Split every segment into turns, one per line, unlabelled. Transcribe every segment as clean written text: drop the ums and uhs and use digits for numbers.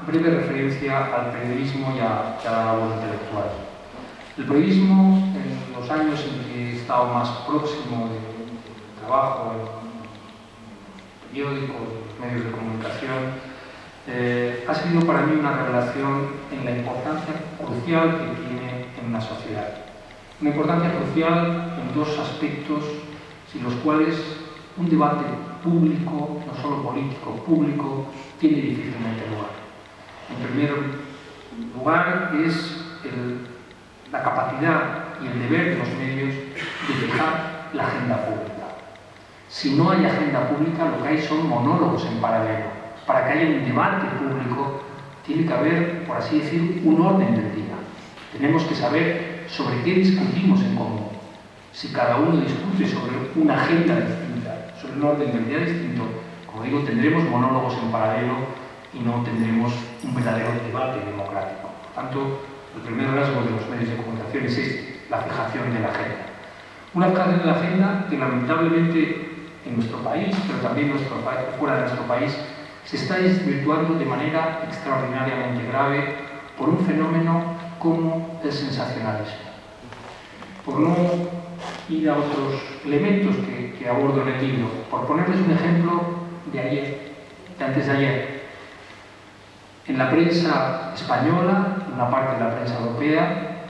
breve referencia al periodismo y a la labor intelectual. El periodismo, en los años en que he estado más próximo del trabajo en periódicos, medios de comunicación, ha sido para mí una revelación en la importancia crucial que tiene en una sociedad. Una importancia crucial en dos aspectos sin los cuales un debate público, no solo político, público, tiene difícilmente lugar. En primer lugar es la capacidad y el deber de los medios de fijar la agenda pública. Si no hay agenda pública, lo que hay son monólogos en paralelo. Para que haya un debate público, tiene que haber, por así decir, un orden del día. Tenemos que saber sobre qué discutimos en común. Si cada uno discute sobre una agenda distinta, sobre un orden del día distinto, como digo, tendremos monólogos en paralelo y no tendremos un verdadero debate democrático. Por tanto, el primer rasgo de los medios de comunicación es la fijación de la agenda. Una fijación de la agenda que lamentablemente en nuestro país, pero también fuera de nuestro país, se está desvirtuando de manera extraordinariamente grave por un fenómeno como el sensacionalismo. Por no ir a otros elementos que abordo en el libro, por ponerles un ejemplo de antes de ayer. En la prensa española, en una parte de la prensa europea,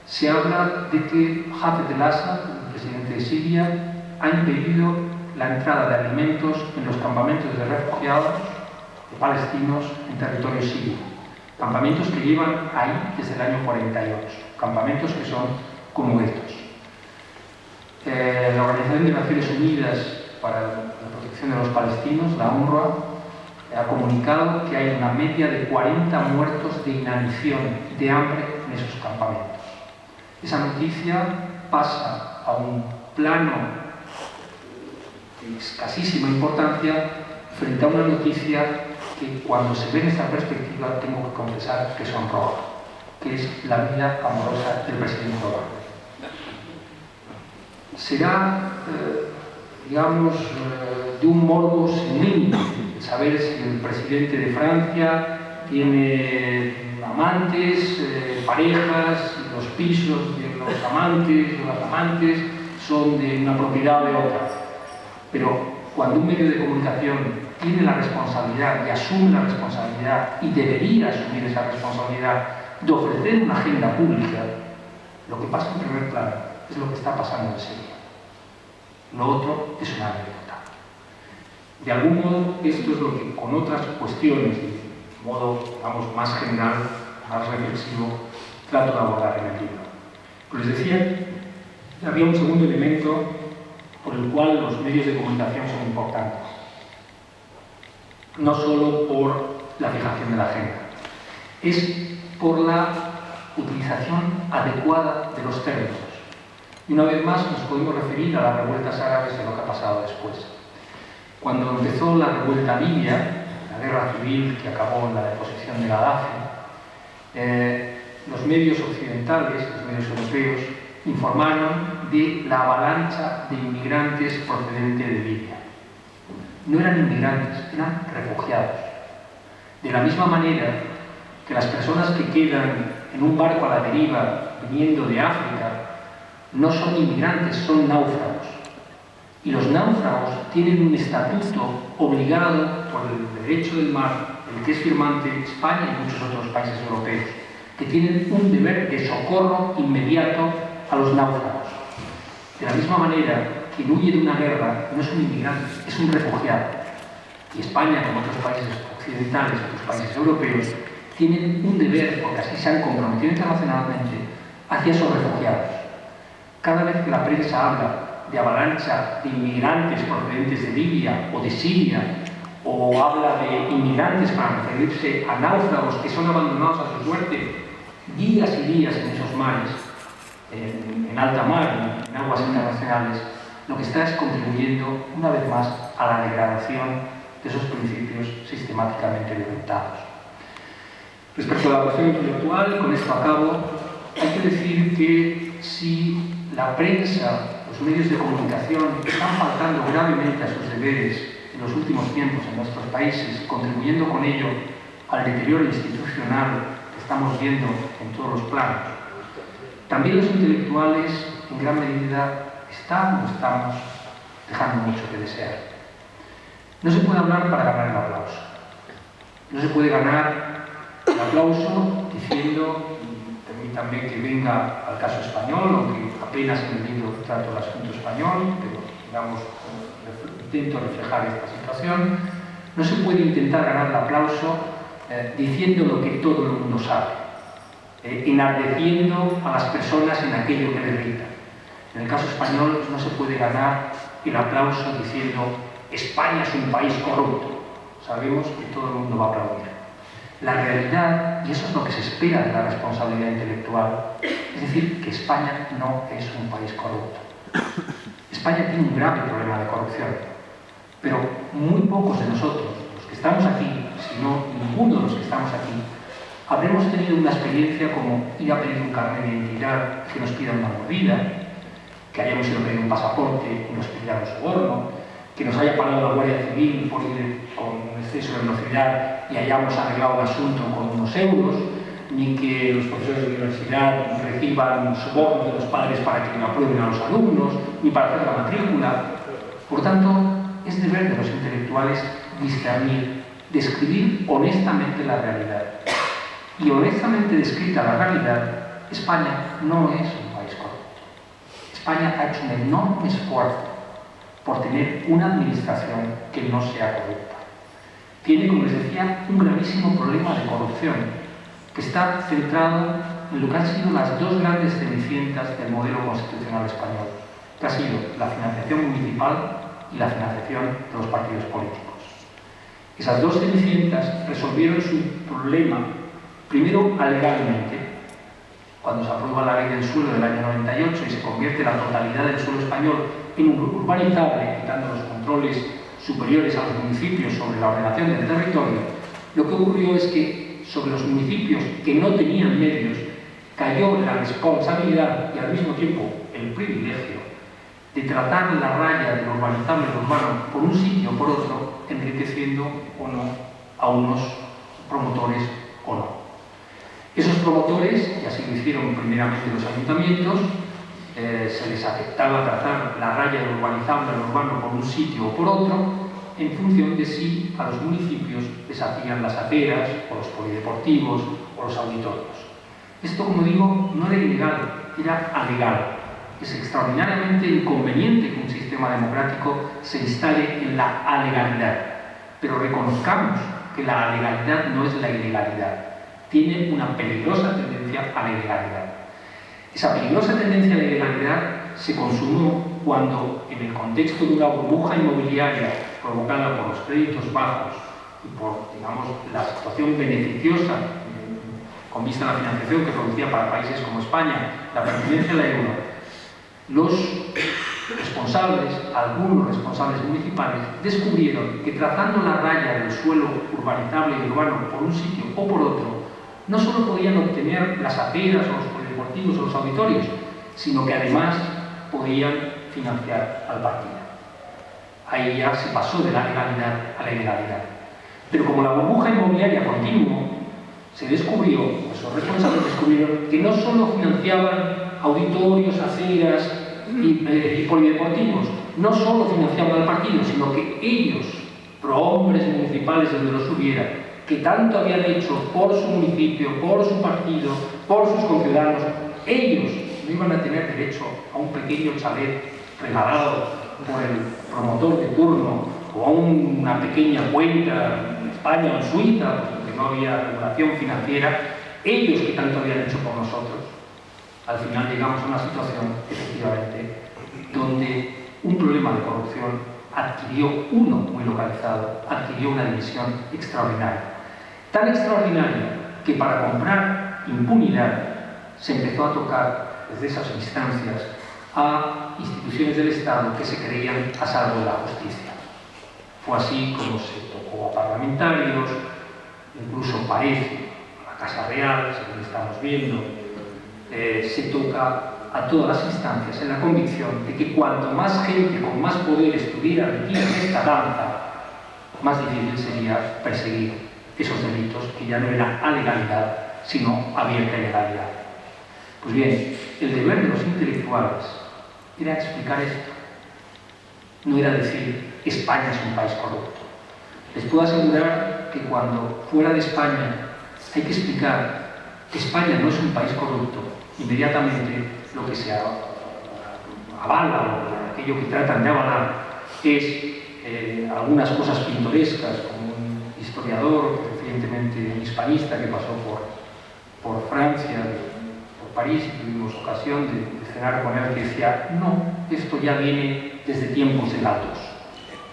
se habla de que Hafez el-Assad, el presidente de Siria, ha impedido la entrada de alimentos en los campamentos de refugiados de palestinos en territorio sirio. Campamentos que llevan ahí desde el año 48. Campamentos que son como estos. La Organización de Naciones Unidas para la Protección de los Palestinos, la UNRWA, ha comunicado que hay una media de 40 muertos de inanición, de hambre en esos campamentos. Esa noticia pasa a un plano de escasísima importancia frente a una noticia que cuando se ve en esta perspectiva tengo que confesar que sonroja, que es la vida amorosa del presidente Obama. Será, digamos, de un morbo sin límite saber si el presidente de Francia tiene amantes, parejas, los pisos de los amantes o las amantes son de una propiedad o de otra. Pero cuando un medio de comunicación tiene la responsabilidad y asume la responsabilidad y debería asumir esa responsabilidad de ofrecer una agenda pública, lo que pasa en primer plano es lo que está pasando en Siria. Lo otro es una anécdota. De algún modo, esto es lo que con otras cuestiones, de modo, digamos, más general, más reflexivo, trato de abordar en el libro. Como les decía, había un segundo elemento por el cual los medios de comunicación son importantes. No solo por la fijación de la agenda, es por la utilización adecuada de los términos. Y una vez más nos podemos referir a las revueltas árabes y a lo que ha pasado después. Cuando empezó la revuelta libia, la guerra civil que acabó en la deposición de Gaddafi, los medios occidentales, los medios europeos, informaron de la avalancha de inmigrantes procedente de Libia. No eran inmigrantes, eran refugiados. De la misma manera que las personas que quedan en un barco a la deriva viniendo de África no son inmigrantes, son náufragos. Y los náufragos tienen un estatuto obligado por el derecho del mar, el que es firmante España y muchos otros países europeos, que tienen un deber de socorro inmediato a los náufragos. De la misma manera, quien huye de una guerra no es un inmigrante, es un refugiado. Y España, como otros países occidentales, otros países europeos, tienen un deber, porque así se han comprometido internacionalmente, hacia esos refugiados. Cada vez que la prensa habla de avalancha de inmigrantes procedentes de Libia o de Siria, o habla de inmigrantes para referirse a náufragos que son abandonados a su suerte días y días en esos mares, en alta mar, en aguas internacionales, lo que está es contribuyendo una vez más a la degradación de esos principios sistemáticamente violentados. Respecto a la cuestión intelectual, con esto acabo, hay que decir que si la prensa, los medios de comunicación están faltando gravemente a sus deberes en los últimos tiempos en nuestros países, contribuyendo con ello al deterioro institucional que estamos viendo en todos los planos, también los intelectuales en gran medida están o estamos dejando mucho que desear. No se puede hablar para ganar el aplauso. No se puede ganar el aplauso diciendo, permítanme que venga al caso español, aunque apenas en el libro trato el asunto español, pero digamos, intento reflejar esta situación. No se puede intentar ganar el aplauso diciendo lo que todo el mundo sabe, enardeciendo a las personas en aquello que les irrita. En el caso español no se puede ganar el aplauso diciendo España es un país corrupto. Sabemos que todo el mundo va a aplaudir. La realidad, y eso es lo que se espera de la responsabilidad intelectual, es decir, que España no es un país corrupto. España tiene un grave problema de corrupción, pero muy pocos de nosotros, los que estamos aquí, si no ninguno de los que estamos aquí, habremos tenido una experiencia como ir a pedir un carnet de identidad que nos pidan una mordida, que hayamos ido a pedir un pasaporte y nos pidan un soborno, que nos haya parado la Guardia Civil por ir con exceso de velocidad y hayamos arreglado el asunto con unos euros, ni que los profesores de universidad reciban sobornos de los padres para que aprueben a los alumnos, ni para hacer la matrícula. Por tanto, es deber de los intelectuales discernir, describir honestamente la realidad. Y honestamente descrita la realidad, España no es un país corrupto. España ha hecho un enorme esfuerzo por tener una administración que no sea corrupta. Tiene, como les decía, un gravísimo problema de corrupción que está centrado en lo que han sido las dos grandes cenicientas del modelo constitucional español, que ha sido la financiación municipal y la financiación de los partidos políticos. Esas dos cenicientas resolvieron su problema, primero alegalmente, cuando se aprueba la ley del suelo del año 98 y se convierte la totalidad del suelo español en un urbanizable, quitando los controles superiores a los municipios sobre la ordenación del territorio, lo que ocurrió es que sobre los municipios que no tenían medios cayó la responsabilidad y al mismo tiempo el privilegio de tratar la raya del urbanizable urbano por un sitio o por otro, enriqueciendo o no a unos promotores o no. Esos promotores, y así lo hicieron primeramente los ayuntamientos, se les aceptaba trazar la raya del urbanizable al urbano por un sitio o por otro, en función de si a los municipios les hacían las aceras, o los polideportivos, o los auditorios. Esto, como digo, no era ilegal, era alegal. Es extraordinariamente inconveniente que un sistema democrático se instale en la alegalidad, pero reconozcamos que la alegalidad no es la ilegalidad. Tiene una peligrosa tendencia a la ilegalidad. Esa peligrosa tendencia a la ilegalidad se consumó cuando, en el contexto de una burbuja inmobiliaria provocada por los créditos bajos y por, digamos, la situación beneficiosa con vista a la financiación que producía para países como España la pertenencia al euro, los responsables, algunos responsables municipales, descubrieron que trazando la raya del suelo urbanizable y urbano por un sitio o por otro, no solo podían obtener las aceras o los polideportivos o los auditorios, sino que además podían financiar al partido. Ahí ya se pasó de la legalidad a la ilegalidad. Pero como la burbuja inmobiliaria continuó, se descubrió, los responsables descubrieron que no solo financiaban auditorios, aceras y polideportivos, no solo financiaban al partido, sino que ellos, prohombres municipales donde los hubiera, que tanto habían hecho por su municipio, por su partido, por sus conciudadanos, ellos no iban a tener derecho a un pequeño chalet regalado por el promotor de turno o a una pequeña cuenta en España o en Suiza, porque no había regulación financiera. Ellos que tanto habían hecho por nosotros, al final llegamos a una situación, efectivamente, donde un problema de corrupción adquirió, uno muy localizado, adquirió una dimensión extraordinaria. Tan extraordinaria que para comprar impunidad se empezó a tocar desde esas instancias a instituciones del Estado que se creían a salvo de la justicia. Fue así como se tocó a parlamentarios, incluso parece, a la Casa Real, según estamos viendo, se toca a todas las instancias en la convicción de que cuanto más gente con más poder estuviera metida en esta danza, más difícil sería perseguir esos delitos, que ya no eran alegalidad, sino abierta ilegalidad. Pues bien, el deber de los intelectuales era explicar esto. No era decir, España es un país corrupto. Les puedo asegurar que cuando fuera de España hay que explicar que España no es un país corrupto, inmediatamente lo que se avala, o aquello que tratan de avalar, es algunas cosas pintorescas, como un historiador recientemente hispanista que pasó por Francia, por París, y tuvimos ocasión de cenar con él, que decía, no, esto ya viene desde tiempos de Galdós.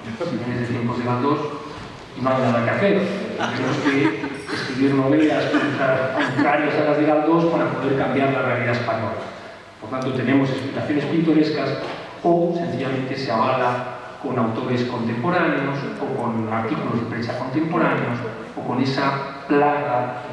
Si viene desde tiempos de Galdós, no hay nada que hacer. Tenemos que escribir novelas contrarias a las de Galdós para poder cambiar la realidad española. Por tanto, tenemos explicaciones pintorescas o sencillamente se avala con autores contemporáneos o con artículos de prensa contemporáneos o con esa plaga,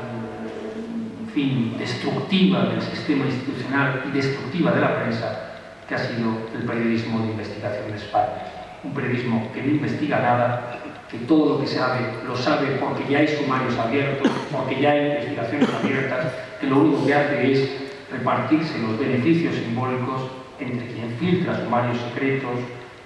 en fin, destructiva del sistema institucional y destructiva de la prensa que ha sido el periodismo de investigación en España. Un periodismo que no investiga nada, que todo lo que sabe lo sabe porque ya hay sumarios abiertos, porque ya hay investigaciones abiertas, que lo único que hace es repartirse los beneficios simbólicos entre quien filtra sumarios secretos,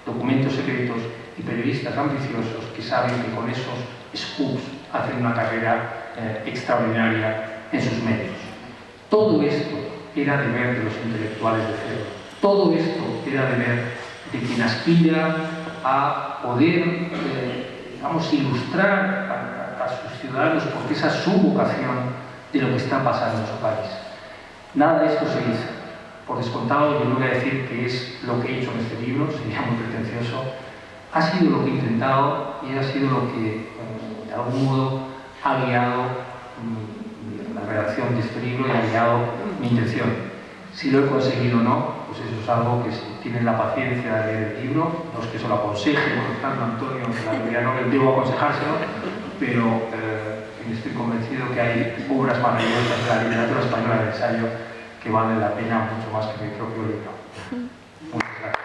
documentos secretos y periodistas ambiciosos que saben que con esos scoops hacen una carrera extraordinaria en sus medios. Todo esto era deber de los intelectuales de Ceuta. Todo esto era deber de quien aspira a poder, digamos, ilustrar a sus ciudadanos, porque esa es su vocación de lo que está pasando en su país. Nada de esto se hizo. Por descontado, yo no voy a decir que es lo que he hecho en este libro, sería muy pretencioso. Ha sido lo que he intentado y ha sido lo que, de algún modo, ha guiado la redacción de este libro y ha guiado mi intención. Si lo he conseguido o no, pues eso es algo que si tienen la paciencia de leer el libro, no es que se lo aconseje, por lo tanto, Antonio, que la realidad no les debo aconsejárselo, pero estoy convencido que hay obras maravillosas de la literatura española de ensayo que valen la pena mucho más que mi propio libro. Muchas gracias.